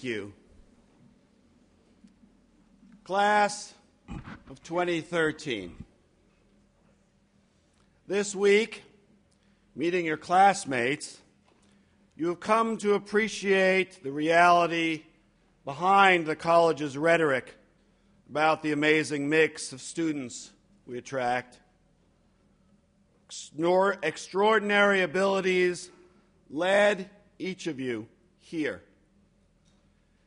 Thank you. Class of 2013. This week, meeting your classmates, you have come to appreciate the reality behind the college's rhetoric about the amazing mix of students we attract. Extraordinary abilities led each of you here.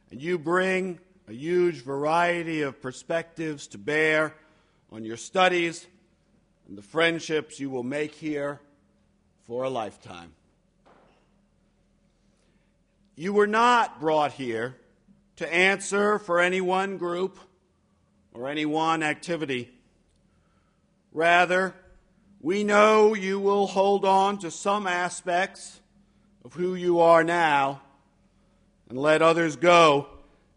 And you bring a huge variety of perspectives to bear on your studies and the friendships you will make here for a lifetime. You were not brought here to answer for any one group or any one activity. Rather, we know you will hold on to some aspects of who you are now and let others go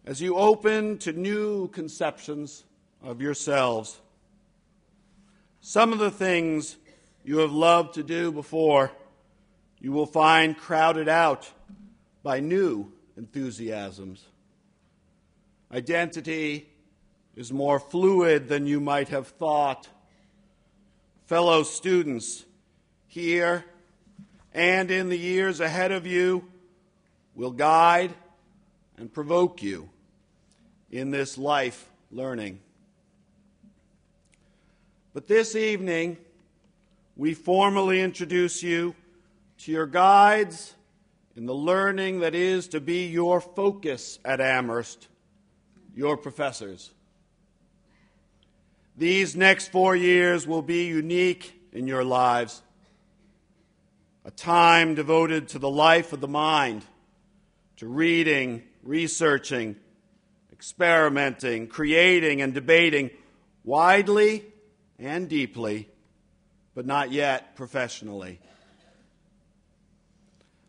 as you open to new conceptions of yourselves. Some of the things you have loved to do before, you will find crowded out by new enthusiasms. Identity is more fluid than you might have thought. Fellow students here and in the years ahead of you will guide and provoke you in this life learning. But this evening, we formally introduce you to your guides in the learning that is to be your focus at Amherst, your professors. These next 4 years will be unique in your lives, a time devoted to the life of the mind, to reading, researching, experimenting, creating, and debating widely and deeply, but not yet professionally.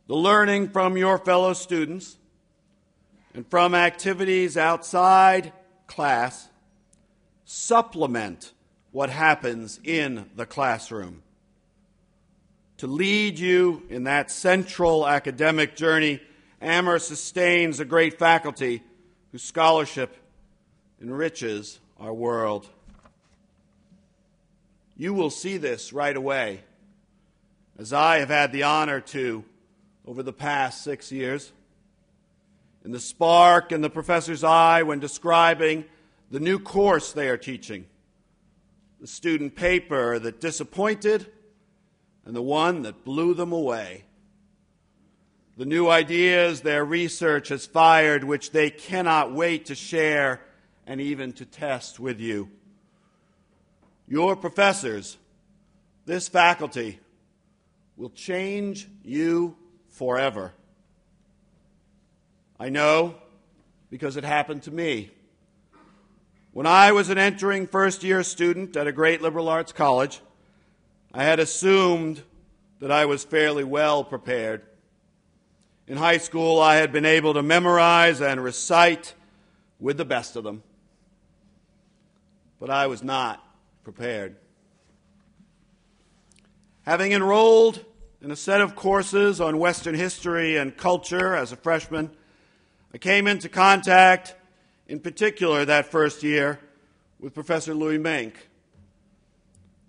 The learning from your fellow students and from activities outside class supplement what happens in the classroom. To lead you in that central academic journey, Amherst sustains a great faculty whose scholarship enriches our world. You will see this right away, as I have had the honor to over the past 6 years. In the spark in the professor's eye when describing the new course they are teaching, the student paper that disappointed and the one that blew them away, the new ideas their research has fired which they cannot wait to share and even to test with you. Your professors, this faculty, will change you forever. I know because it happened to me. When I was an entering first-year student at a great liberal arts college, I had assumed that I was fairly well prepared. In high school, I had been able to memorize and recite with the best of them. But I was not prepared. Having enrolled in a set of courses on Western history and culture as a freshman, I came into contact, in particular that first year, with Professor Louis Mink.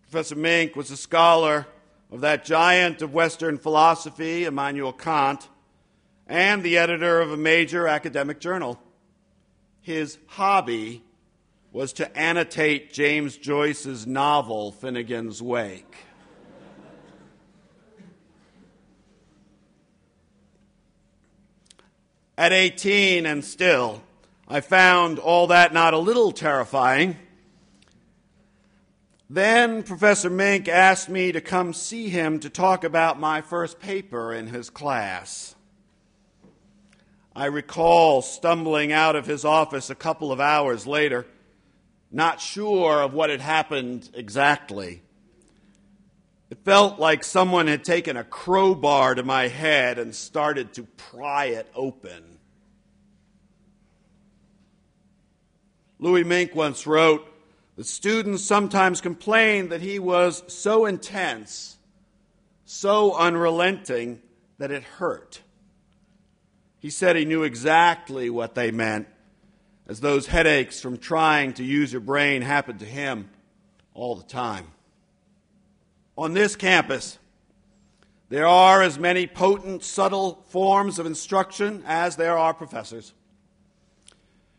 Professor Mink was a scholar of that giant of Western philosophy, Immanuel Kant, and the editor of a major academic journal. His hobby was to annotate James Joyce's novel, Finnegan's Wake. At 18 and still, I found all that not a little terrifying. Then Professor Mink asked me to come see him to talk about my first paper in his class. I recall stumbling out of his office a couple of hours later, not sure of what had happened exactly. It felt like someone had taken a crowbar to my head and started to pry it open. Louis Mink once wrote that students sometimes complained that he was so intense, so unrelenting, that it hurt. He said he knew exactly what they meant, as those headaches from trying to use your brain happened to him all the time. On this campus, there are as many potent, subtle forms of instruction as there are professors.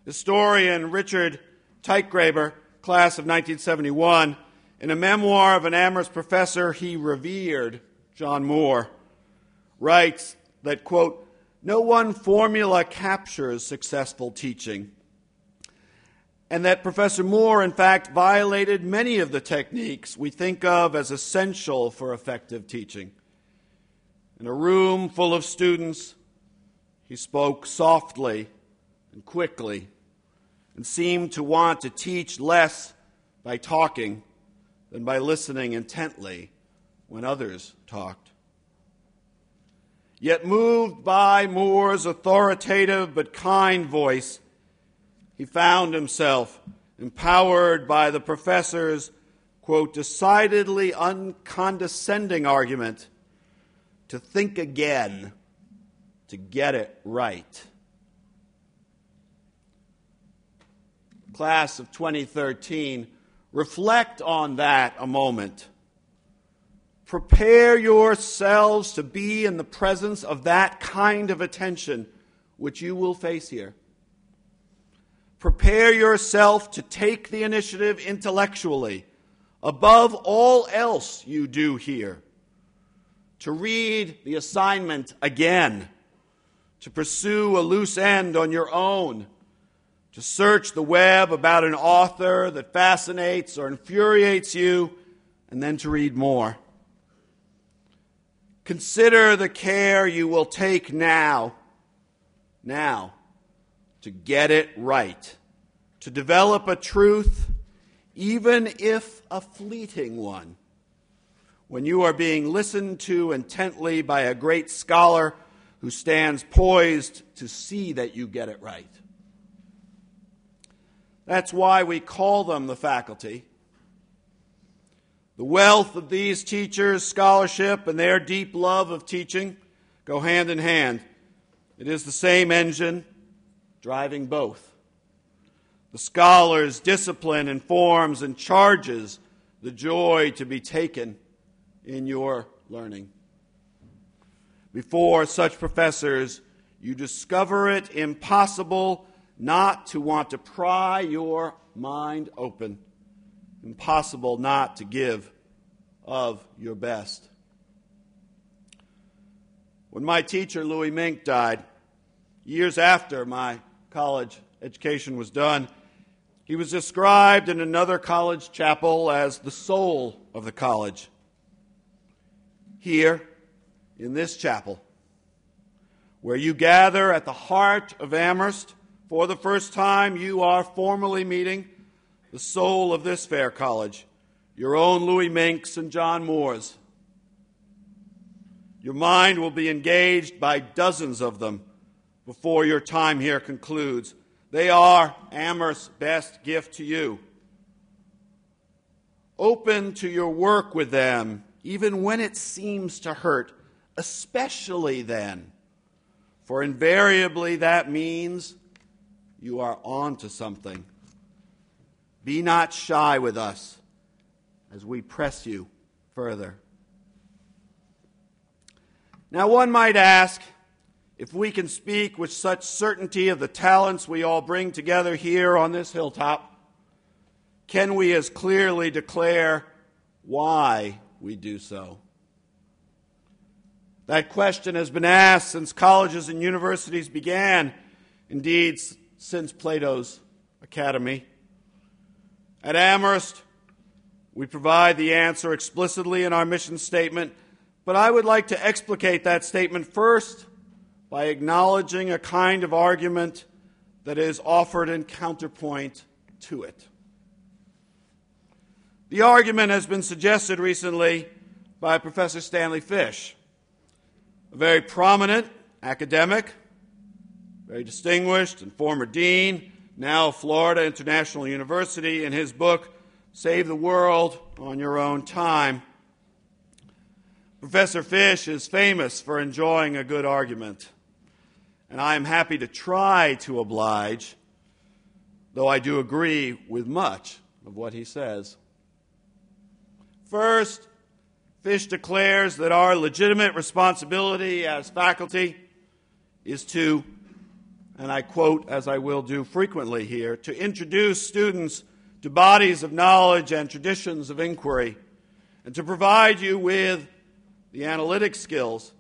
Historian Richard Teichgraber, class of 1971, in a memoir of an Amherst professor he revered, John Moore, writes that, quote, "No one formula captures successful teaching," and that Professor Moore, in fact, violated many of the techniques we think of as essential for effective teaching. In a room full of students, he spoke softly and quickly and seemed to want to teach less by talking than by listening intently when others talked. Yet moved by Moore's authoritative but kind voice, he found himself empowered by the professor's, quote, decidedly uncondescending argument to think again, to get it right. Class of 2013, reflect on that a moment. Prepare yourselves to be in the presence of that kind of attention which you will face here. Prepare yourself to take the initiative intellectually, above all else you do here. To read the assignment again, to pursue a loose end on your own, to search the web about an author that fascinates or infuriates you, and then to read more. Consider the care you will take now, to get it right, to develop a truth, even if a fleeting one, when you are being listened to intently by a great scholar who stands poised to see that you get it right. That's why we call them the faculty. The wealth of these teachers' scholarship and their deep love of teaching go hand in hand. It is the same engine driving both. The scholar's discipline informs and charges the joy to be taken in your learning. Before such professors, you discover it impossible not to want to pry your mind open, impossible not to give of your best. When my teacher, Louis Mink, died, years after my college education was done, he was described in another college chapel as the soul of the college. Here, in this chapel, where you gather at the heart of Amherst, for the first time you are formally meeting the soul of this fair college, your own Louis Minks and John Moores. Your mind will be engaged by dozens of them before your time here concludes. They are Amherst's best gift to you. Open to your work with them, even when it seems to hurt, especially then, for invariably that means you are on to something. Be not shy with us as we press you further. Now, one might ask, if we can speak with such certainty of the talents we all bring together here on this hilltop, can we as clearly declare why we do so? That question has been asked since colleges and universities began, indeed, since Plato's Academy. At Amherst, we provide the answer explicitly in our mission statement, but I would like to explicate that statement first by acknowledging a kind of argument that is offered in counterpoint to it. The argument has been suggested recently by Professor Stanley Fish, a very prominent academic, very distinguished and former dean, now of Florida International University, in his book, Save the World on Your Own Time. Professor Fish is famous for enjoying a good argument. and I am happy to try to oblige, though I do agree with much of what he says. First, Fish declares that our legitimate responsibility as faculty is to, and I quote, as I will do frequently here, to introduce students to bodies of knowledge and traditions of inquiry, and to provide you with the analytic skills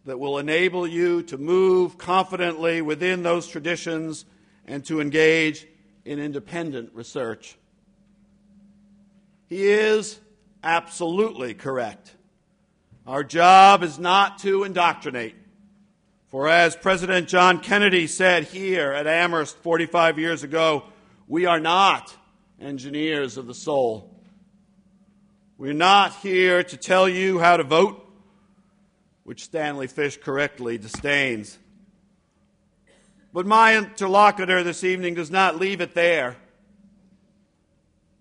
that will enable you to move confidently within those traditions and to engage in independent research. He is absolutely correct. Our job is not to indoctrinate. For as President John Kennedy said here at Amherst 45 years ago, we are not engineers of the soul. We're not here to tell you how to vote, which Stanley Fish correctly disdains. But my interlocutor this evening does not leave it there.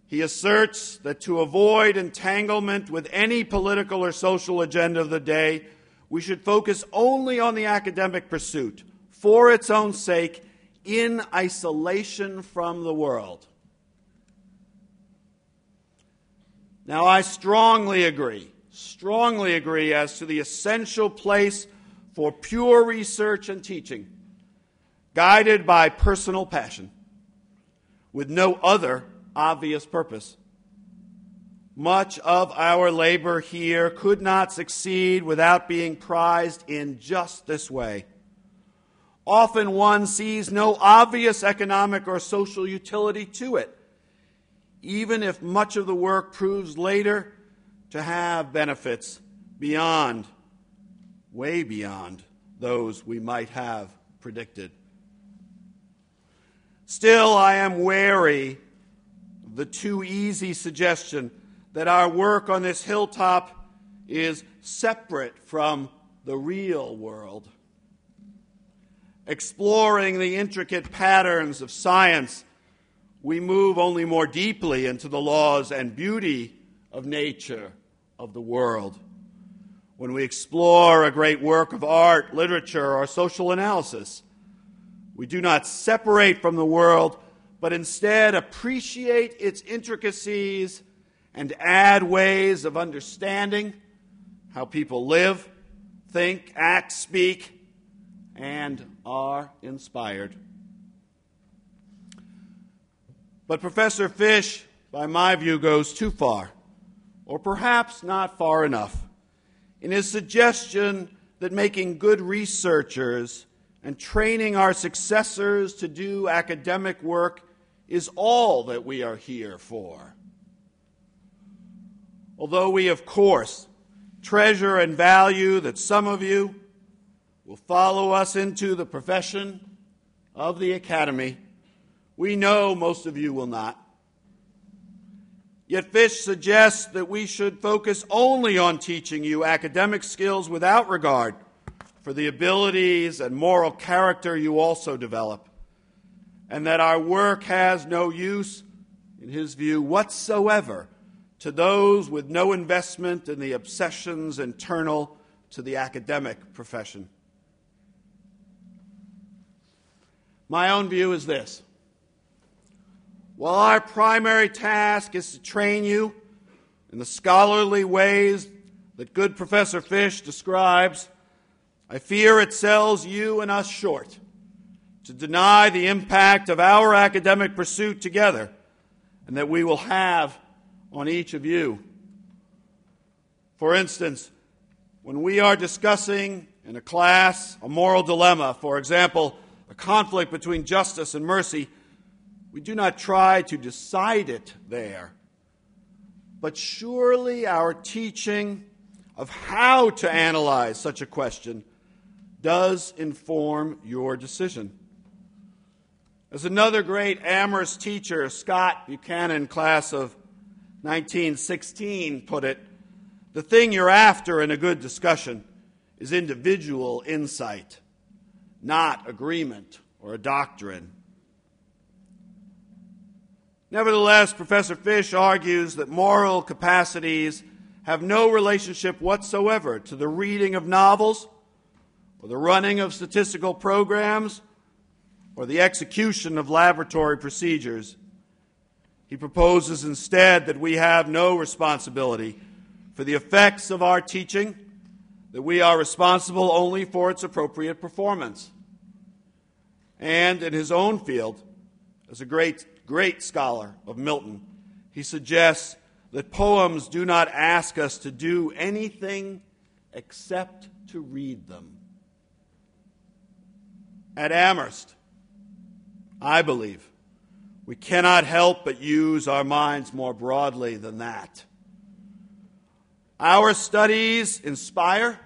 He asserts that to avoid entanglement with any political or social agenda of the day, we should focus only on the academic pursuit, for its own sake, in isolation from the world. Now, I strongly agree as to the essential place for pure research and teaching, guided by personal passion, with no other obvious purpose. Much of our labor here could not succeed without being prized in just this way. Often one sees no obvious economic or social utility to it, even if much of the work proves later to have benefits beyond, way beyond, those we might have predicted. Still, I am wary of the too easy suggestion that our work on this hilltop is separate from the real world. Exploring the intricate patterns of science, we move only more deeply into the laws and beauty of nature, of the world. When we explore a great work of art, literature, or social analysis, we do not separate from the world, but instead appreciate its intricacies and add ways of understanding how people live, think, act, speak, and are inspired. But Professor Fish, by my view, goes too far, or perhaps not far enough, in his suggestion that making good researchers and training our successors to do academic work is all that we are here for. Although we, of course, treasure and value that some of you will follow us into the profession of the academy, we know most of you will not. Yet Fish suggests that we should focus only on teaching you academic skills without regard for the abilities and moral character you also develop, and that our work has no use, in his view, whatsoever to those with no investment in the obsessions internal to the academic profession. My own view is this. While our primary task is to train you in the scholarly ways that good Professor Fish describes, I fear it sells you and us short to deny the impact of our academic pursuit together and that we will have on each of you. For instance, when we are discussing in a class a moral dilemma, for example, a conflict between justice and mercy, we do not try to decide it there. But surely our teaching of how to analyze such a question does inform your decision. As another great Amherst teacher, Scott Buchanan, class of 1916, put it, the thing you're after in a good discussion is individual insight, not agreement or a doctrine. Nevertheless, Professor Fish argues that moral capacities have no relationship whatsoever to the reading of novels or the running of statistical programs, or the execution of laboratory procedures. He proposes instead that we have no responsibility for the effects of our teaching, that we are responsible only for its appropriate performance. And in his own field, as a great scholar of Milton, he suggests that poems do not ask us to do anything except to read them. At Amherst, I believe, we cannot help but use our minds more broadly than that. Our studies inspire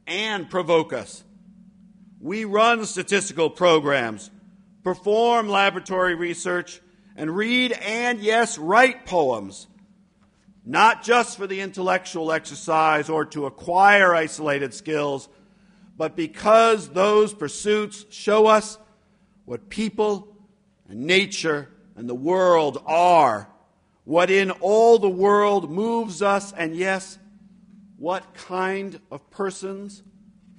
and provoke us. We run statistical programs, perform laboratory research, and read and, yes, write poems, not just for the intellectual exercise or to acquire isolated skills, but because those pursuits show us what people and nature and the world are, what in all the world moves us, and yes, what kind of persons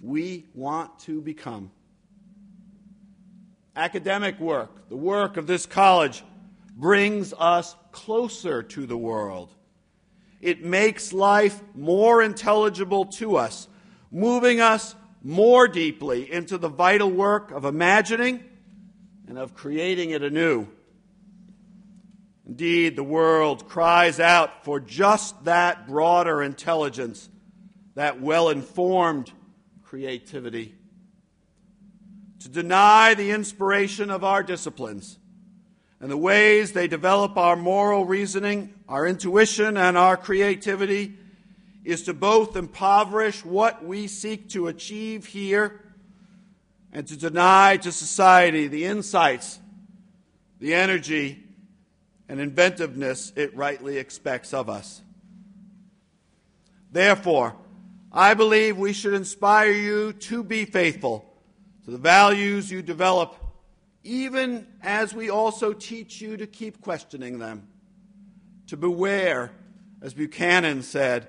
we want to become. Academic work, the work of this college, brings us closer to the world. It makes life more intelligible to us, moving us more deeply into the vital work of imagining and of creating it anew. Indeed, the world cries out for just that broader intelligence, that well-informed creativity. To deny the inspiration of our disciplines and the ways they develop our moral reasoning, our intuition, and our creativity is to both impoverish what we seek to achieve here and to deny to society the insights, the energy, and inventiveness it rightly expects of us. Therefore, I believe we should inspire you to be faithful to the values you develop, even as we also teach you to keep questioning them, to beware, as Buchanan said,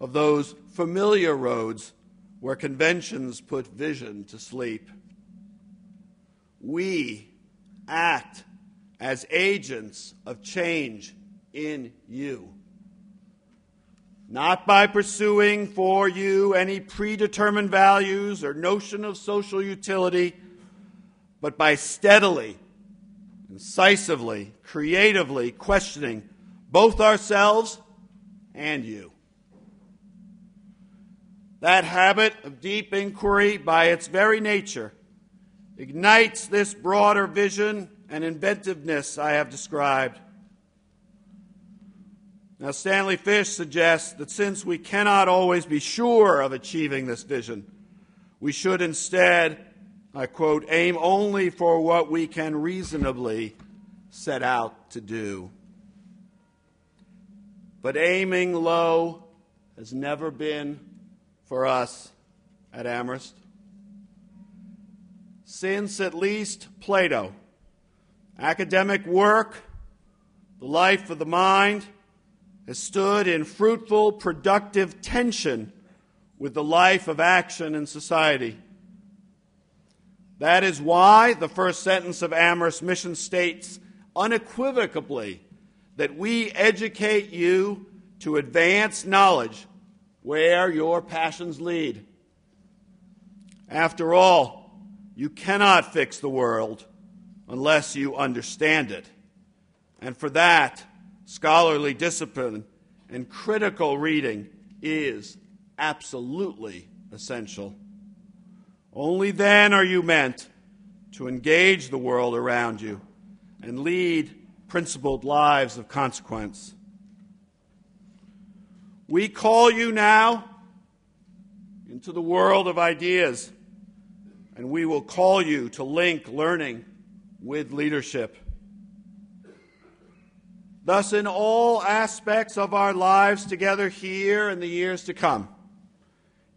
of those familiar roads where conventions put vision to sleep. We act as agents of change in you, not by pursuing for you any predetermined values or notion of social utility, but by steadily, incisively, creatively questioning both ourselves and you. That habit of deep inquiry, by its very nature, ignites this broader vision and inventiveness I have described. Now, Stanley Fish suggests that since we cannot always be sure of achieving this vision, we should instead, I quote, aim only for what we can reasonably set out to do. But aiming low has never been for us at Amherst. Since at least Plato, academic work, the life of the mind, has stood in fruitful, productive tension with the life of action in society. That is why the first sentence of Amherst's mission states unequivocally that we educate you to advance knowledge where your passions lead. After all, you cannot fix the world unless you understand it. And for that, scholarly discipline and critical reading is absolutely essential. Only then are you meant to engage the world around you and lead principled lives of consequence. We call you now into the world of ideas, and we will call you to link learning with leadership. Thus, in all aspects of our lives together here in the years to come,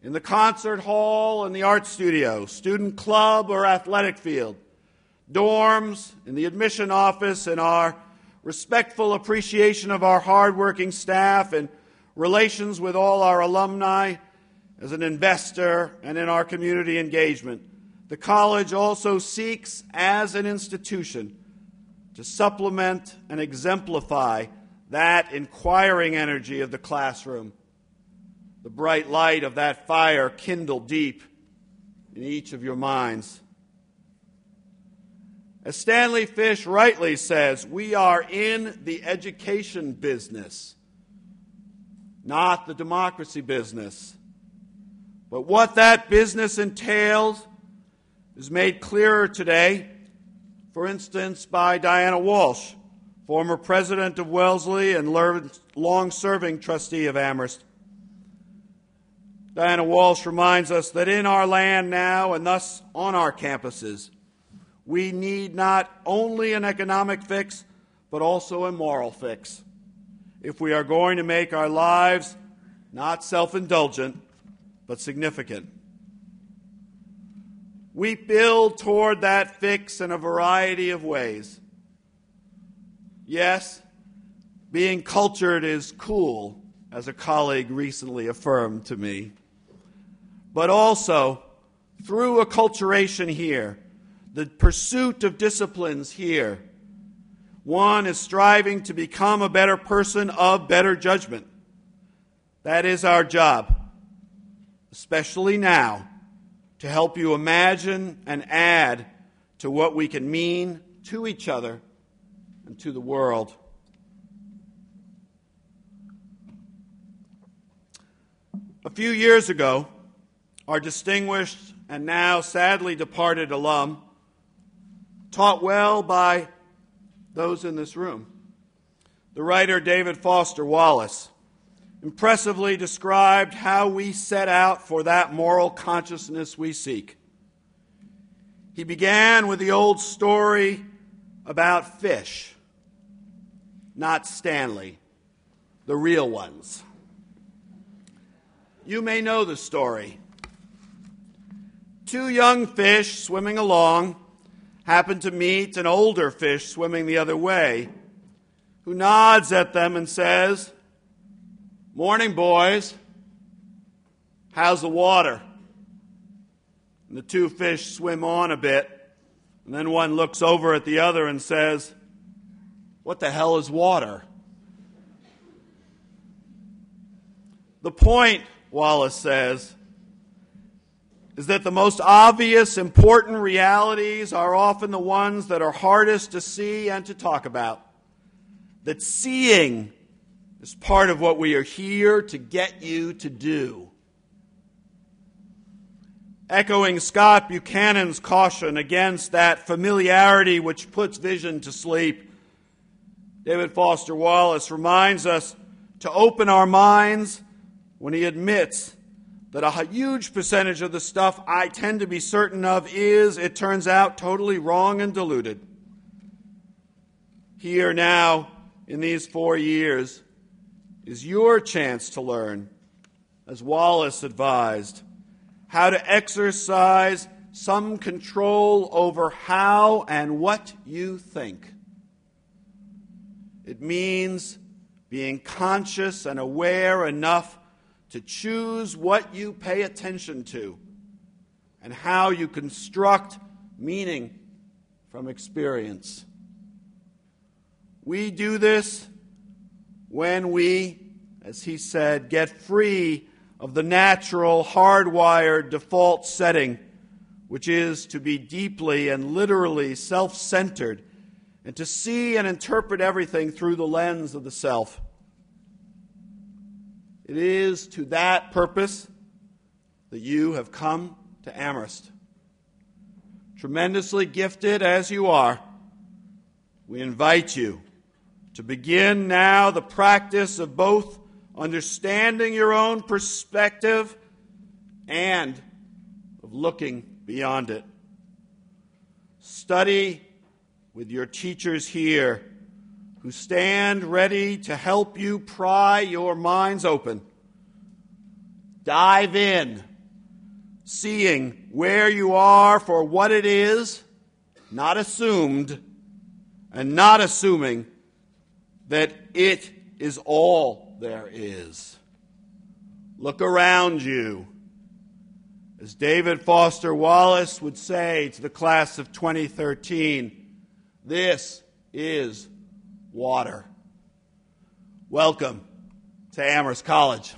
in the concert hall and the art studio, student club or athletic field, dorms, in the admission office, in our respectful appreciation of our hardworking staff and relations with all our alumni, as an investor and in our community engagement, the college also seeks, as an institution, to supplement and exemplify that inquiring energy of the classroom, the bright light of that fire kindled deep in each of your minds. As Stanley Fish rightly says, we are in the education business, not the democracy business. But what that business entails is made clearer today, for instance, by Diana Walsh, former president of Wellesley and long-serving trustee of Amherst. Diana Walsh reminds us that in our land now, and thus on our campuses, we need not only an economic fix, but also a moral fix, if we are going to make our lives not self-indulgent, but significant. We build toward that fix in a variety of ways. Yes, being cultured is cool, as a colleague recently affirmed to me. But also, through acculturation here, the pursuit of disciplines here, one is striving to become a better person of better judgment. That is our job, especially now, to help you imagine and add to what we can mean to each other and to the world. A few years ago, our distinguished and now sadly departed alum, taught well by those in this room, the writer David Foster Wallace, impressively described how we set out for that moral consciousness we seek. He began with the old story about fish, not Stanley, the real ones. You may know the story. Two young fish swimming along happen to meet an older fish swimming the other way, who nods at them and says, "Morning, boys. How's the water?" And the two fish swim on a bit, and then one looks over at the other and says, "What the hell is water?" The point, Wallace says, is that the most obvious, important realities are often the ones that are hardest to see and to talk about. That seeing is part of what we are here to get you to do. Echoing Scott Buchanan's caution against that familiarity which puts vision to sleep, David Foster Wallace reminds us to open our minds when he admits that a huge percentage of the stuff I tend to be certain of is, it turns out, totally wrong and diluted. Here now, in these 4 years, is your chance to learn, as Wallace advised, how to exercise some control over how and what you think. It means being conscious and aware enough to choose what you pay attention to and how you construct meaning from experience. We do this when we, as he said, get free of the natural, hardwired default setting, which is to be deeply and literally self-centered and to see and interpret everything through the lens of the self. It is to that purpose that you have come to Amherst. Tremendously gifted as you are, we invite you to begin now the practice of both understanding your own perspective and of looking beyond it. Study with your teachers here, who stand ready to help you pry your minds open. Dive in, seeing where you are for what it is, not assumed, and not assuming that it is all there is. Look around you As David Foster Wallace would say to the class of 2013, this is water. Welcome to Amherst College.